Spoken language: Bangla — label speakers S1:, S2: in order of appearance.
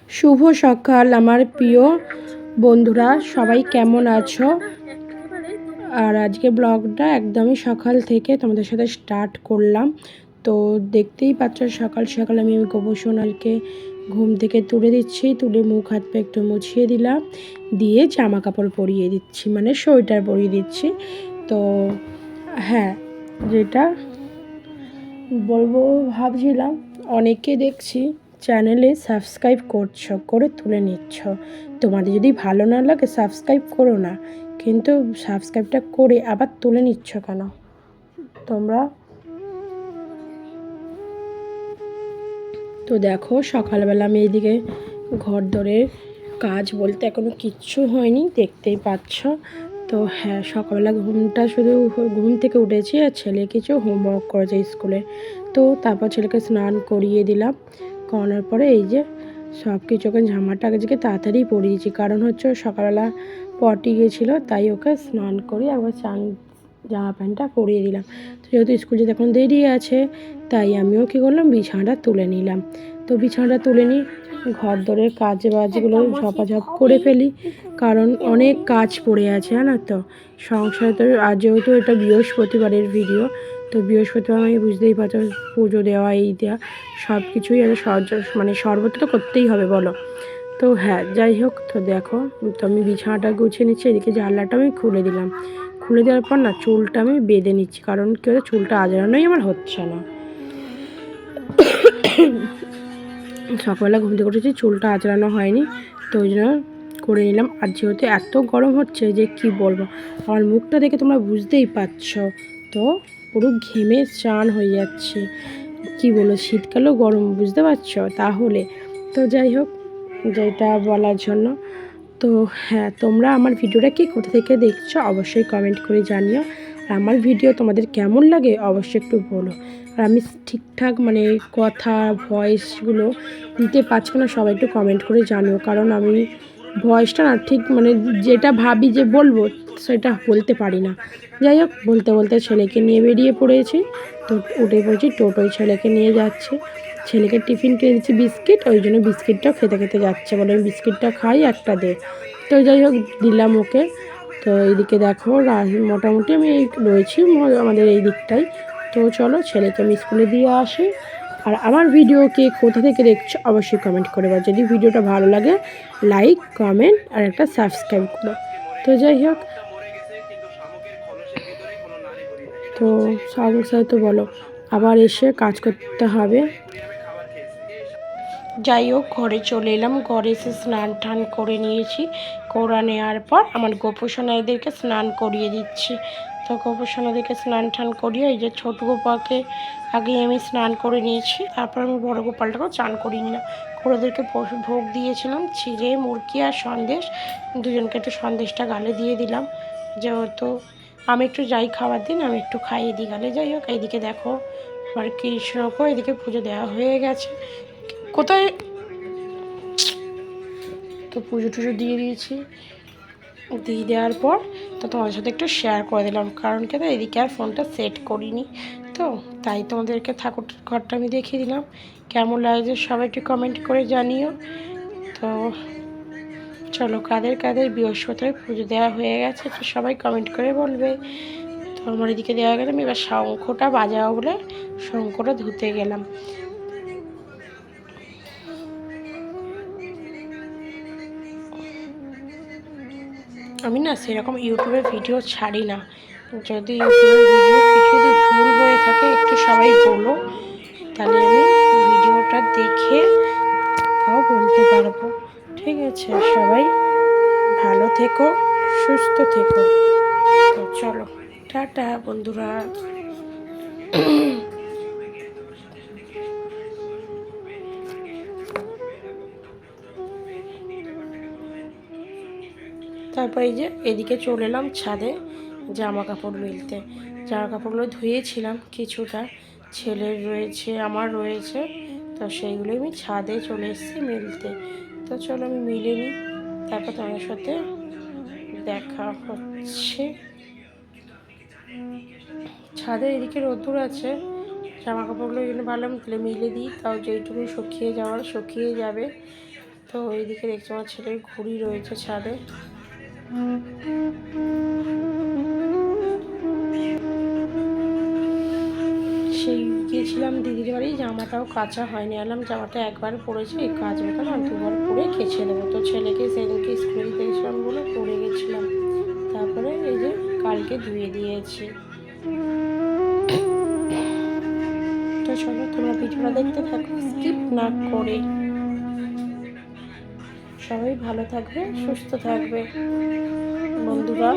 S1: শুভ সকাল আমার প্রিয় বন্ধুরা, সবাই কেমন আছো? আর আজকে ব্লগটা একদমই সকাল থেকে তোমাদের সাথে স্টার্ট করলাম। তো দেখতেই পাচ্ছ সকাল সকাল আমি গোবর সোনালকে ঘুম থেকে তুলে দিচ্ছি, তুলে মুখ হাত পা একটু মুছিয়ে দিলাম, দিয়ে জামা কাপড় পরিয়ে দিচ্ছি, মানে সোয়েটার পরিয়ে দিচ্ছি। তো হ্যাঁ, যেটা বলবো ভাবছিলাম, অনেকে দেখছি চ্যানেলে সাবস্ক্রাইব করছো, করে তুলে নিচ্ছ। তোমাদের যদি ভালো না লাগে সাবস্ক্রাইব করো না, কিন্তু সাবস্ক্রাইবটা করে আবার তুলে নিচ্ছ কেন তোমরা? তো দেখো সকালবেলা আমি এইদিকে ঘর দরের কাজ বলতে এখনও কিচ্ছু হয়নি, দেখতেই পাচ্ছ। তো হ্যাঁ, সকালবেলা ঘুম থেকে উঠেছি আর ছেলে কিছু হোমওয়ার্ক করেছে স্কুলে। তো তারপর ছেলেকে স্নান করিয়ে দিলাম, করানোর পরে এই যে সব কিছু ওকে জামাটা আজকে তাড়াতাড়ি পরিয়েছি, কারণ হচ্ছে সকালবেলা পটি গিয়েছিলো, তাই ওকে স্নান করে একবার জামা প্যান্টটা পরিয়ে দিলাম। তো যেহেতু স্কুল যেতে এখন দেরি আছে, তাই আমিও কী করলাম, বিছানাটা তুলে নিলাম। তো বিছানাটা তুলে নিই, ঘর দরের কাজ বাজগুলো ঝপাঝপ করে ফেলি, কারণ অনেক কাজ পড়ে আছে জানো তো সংসারে। তো আজ যেহেতু এটা বৃহস্পতিবারের ভিডিও, তো বৃহস্পতিবার আমি বুঝতেই পারছো, পুজো দেওয়া এই দেওয়া সব কিছুই আর মানে শরবত তো করতেই হবে বলো। তো হ্যাঁ, যাই হোক, তো দেখো, তো আমি বিছানাটা গুছিয়ে নিচ্ছি, এদিকে জানলাটা আমি খুলে দিলাম। খুলে দেওয়ার পর না চুলটা আমি বেঁধে নিচ্ছি, কারণ কি হচ্ছে, চুলটা আজরানোই আমার হচ্ছে না। সকালবেলা ঘুম থেকে উঠেছি, চুলটা আঁচড়ানো হয়নি, তো ওই জন্য করে নিলাম। আর যেহেতু এত গরম হচ্ছে যে কি বলবো, আমার মুখটা দেখে তোমরা বুঝতেই পারছো, তো পুরো ঘেমে স্নান হয়ে যাচ্ছে। কি বলো, শীতকালেও গরম, বুঝতে পারছো তাহলে? তো যাই হোক, যেটা বলার জন্য, তো হ্যাঁ, তোমরা আমার ভিডিওটা কি কোথা থেকে দেখছো অবশ্যই কমেন্ট করে জানিও। আর আমার ভিডিও তোমাদের কেমন লাগে অবশ্যই একটু বলো। আর আমি ঠিকঠাক মানে কথা ভয়েসগুলো দিতে পারছি না, সবাই একটু কমেন্ট করে জানিও, কারণ আমি ভয়েসটা না ঠিক মানে যেটা ভাবি যে বলবো সেটা বলতে পারি না। যাই হোক, বলতে বলতে ছেলেকে নিয়ে বেরিয়ে পড়েছি। তো উঠে পড়েছি টোটোয়, ছেলেকে নিয়ে যাচ্ছে। ছেলেকে টিফিন কিনে দিচ্ছি বিস্কিট, ওই জন্য বিস্কিটটাও খেতে খেতে যাচ্ছে, বলে আমি বিস্কিটটা খাই, একটা দে। তো যাই হোক, দিলাম ওকে। তো এইদিকে দেখো মোটামুটি আমি রয়েছি আমাদের এই দিকটাই। তো চলো ছেলেকে আমি স্কুলে দিয়ে আসি। আর আমার ভিডিও কে কোথা থেকে দেখছো অবশ্যই কমেন্ট করে বা যদি ভিডিওটা ভালো লাগে লাইক কমেন্ট আর একটা সাবস্ক্রাইব করো। তো যাই হোক, তো সংসার তো বলো, আবার এসে কাজ করতে হবে। যাই হোক, ঘরে চলে এলাম, ঘরে এসে স্নান টান করে নিয়েছি। করে নেওয়ার পর আমার গোপোষণাদেরকে স্নান করিয়ে দিচ্ছি। তো গোপোষণাদেরকে স্নান টান করিয়ে এই যে ছোটো গোপালকে আগে আমি স্নান করে নিয়েছি, তারপর আমি বড় গোপালটাকেও চান করিয়ে নিলাম। ওদেরকে ভোগ দিয়েছিলাম, চিড়ে মুরগি আর সন্দেশ, দুজনকে একটু সন্দেশটা গালে দিয়ে দিলাম, যেহেতু আমি একটু যাই খাবার দিন আমি একটু খাইয়ে দিই গালে। যাই হোক, এইদিকে দেখো আমার কৃষ্ণকেও এদিকে পুজো দেওয়া হয়ে গেছে। কোথায় তো পুজো টুজো দিয়ে দিয়েছি, দিয়ে দেওয়ার পর তো তোমাদের সাথে একটু শেয়ার করে দিলাম, কারণ কি এদিকে আর ফোনটা সেট করিনি, তো তাই তোমাদেরকে ঠাকুর ঘরটা আমি দেখিয়ে দিলাম। কেমন লাগছে সবাই একটু কমেন্ট করে জানিও। তো চলো, কাদের কাদের বৃহস্পতিবার পুজো দেওয়া হয়ে গেছে তো সবাই কমেন্ট করে বলবে। তো আমার এদিকে দেওয়া গেলে আমি এবার শঙ্খটা বাজাবো বলে শঙ্খটা ধুতে গেলাম। আমি না সেরকম ইউটিউবে ভিডিও ছাড়ি না, যদি ইউটিউবের ভিডিও কিছু যদি ভুল হয়ে থাকে একটু সবাই বলো, তাহলে আমি ভিডিওটা দেখে তাও বলতে পারবো। ঠিক আছে, সবাই ভালো থেকো, সুস্থ থেকো। তো চলো, টাটা বন্ধুরা। তারপর এই যে এদিকে চলে এলাম ছাদে জামা কাপড় মেলতে। জামা কাপড়গুলো ধুয়েছিলাম, কিছুটা ছেলের রয়েছে আমার রয়েছে, তো সেইগুলো আমি ছাদে চলে এসেছি মেলতে। তো চলো আমি মিলে নিই, তারপর তোমার সাথে দেখা হচ্ছে। ছাদে এদিকে রোদ্দুর আছে, জামা কাপড়গুলো এখানে ভালো তাহলে মিলে দিই, তাও যেইটুকু শুকিয়ে যাওয়ার শুকিয়ে যাবে। তো ওইদিকে দেখছি আমার ছেলের ঘুড়ি রয়েছে ছাদে। সেই গিয়েছিলাম দিদির বাড়ি, জামাটাও কাচা হয়নি, আনলাম জামাটা একবার পরেছি, কাচবো কেন আর দুবার পরে কেচে দেবো। তো ছেলেকে সেদিনকে স্কুলে দিতে গেছিলাম বলে পরে গেছিলাম, তারপরে এই যে কালকে ধুয়ে দিয়েছি। তো চলো তোমরা ভিডিওটা দেখতে থাকো স্কিপ না করে। সবাই ভালো থাকবে, সুস্থ থাকবে বন্ধুরা।